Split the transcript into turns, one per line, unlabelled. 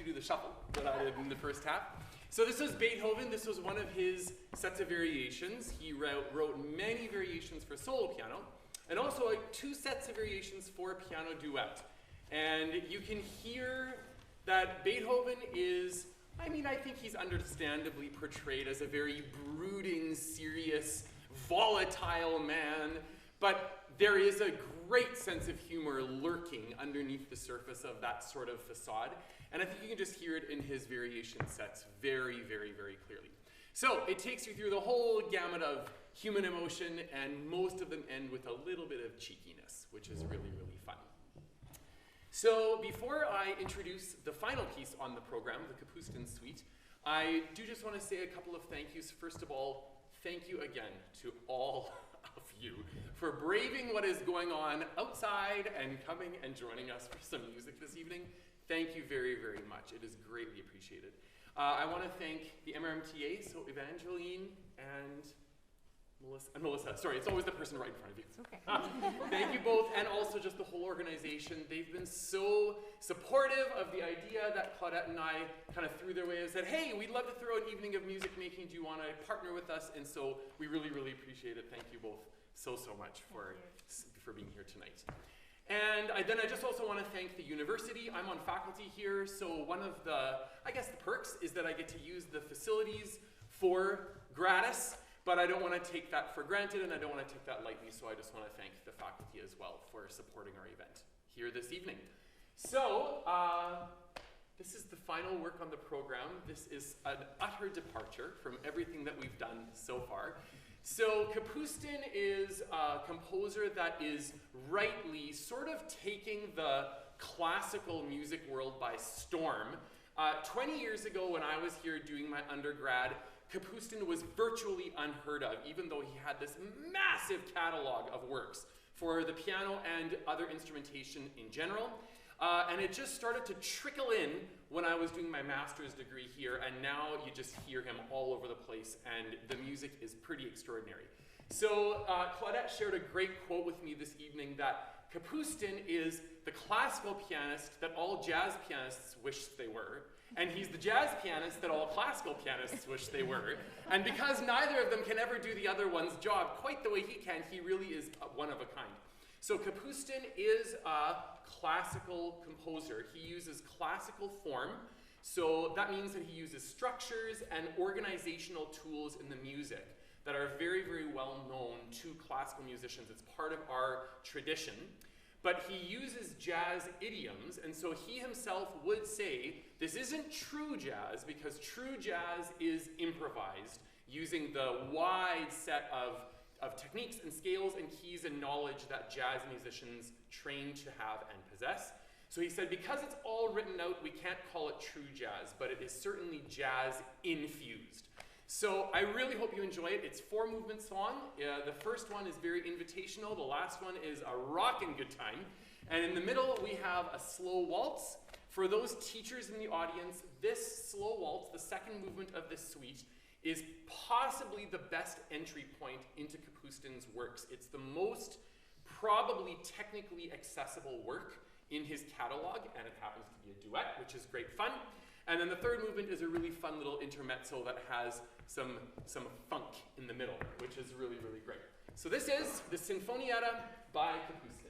do the shuffle that I did in the first half. So this was Beethoven. This was one of his sets of variations. He wrote many variations for solo piano, and also 2 sets of variations for piano duet. And you can hear that Beethoven is, I think he's understandably portrayed as a very brooding, serious, volatile man, but there is a great sense of humor lurking underneath the surface of that sort of facade. And I think you can just hear it in his variation sets very, very, very clearly. So it takes you through the whole gamut of human emotion, and most of them end with a little bit of cheekiness, which is really, really fun. So before I introduce the final piece on the program, the Kapustin Suite, I do just want to say a couple of thank yous. First of all, thank you again to all of you for braving what is going on outside and coming and joining us for some music this evening. Thank you very, very much. It is greatly appreciated. I want to thank the MRMTA, so Evangeline and Melissa. Sorry, it's always the person right in front of you.
It's okay.
Thank you both, and also just the whole organization. They've been so supportive of the idea that Claudette and I kind of threw their way and said, hey, we'd love to throw an evening of music making. Do you want to partner with us? And so we really, really appreciate it. Thank you both so much for being here tonight. And I just also want to thank the university. I'm on faculty here, so one of the perks is that I get to use the facilities for gratis, but I don't want to take that for granted, and I don't want to take that lightly, so I just want to thank the faculty as well for supporting our event here this evening. So, this is the final work on the program. This is an utter departure from everything that we've done so far. So Kapustin is a composer that is rightly sort of taking the classical music world by storm. 20 years ago when I was here doing my undergrad, Kapustin was virtually unheard of, even though he had this massive catalog of works for the piano and other instrumentation in general. And it just started to trickle in when I was doing my master's degree here, and now you just hear him all over the place, and the music is pretty extraordinary. So Claudette shared a great quote with me this evening that Kapustin is the classical pianist that all jazz pianists wish they were, and he's the jazz pianist that all classical pianists wish they were. And because neither of them can ever do the other one's job quite the way he can, he really is one of a kind. So Kapustin is a classical composer. He uses classical form. So that means that he uses structures and organizational tools in the music that are very, very well known to classical musicians. It's part of our tradition. But he uses jazz idioms, and so he himself would say, this isn't true jazz, because true jazz is improvised, using the wide set of techniques and scales and keys and knowledge that jazz musicians train to have and possess. So he said, because it's all written out, we can't call it true jazz, but it is certainly jazz infused. So I really hope you enjoy it. It's 4-movement song. The first one is very invitational. The last one is a rockin' good time. And in the middle, we have a slow waltz. For those teachers in the audience, this slow waltz, the second movement of this suite, is possibly the best entry point into Kapustin's works. It's the most probably technically accessible work in his catalog, and it happens to be a duet, which is great fun. And then the third movement is a really fun little intermezzo that has some funk in the middle, which is really, really great. So this is the Sinfonietta by Kapustin.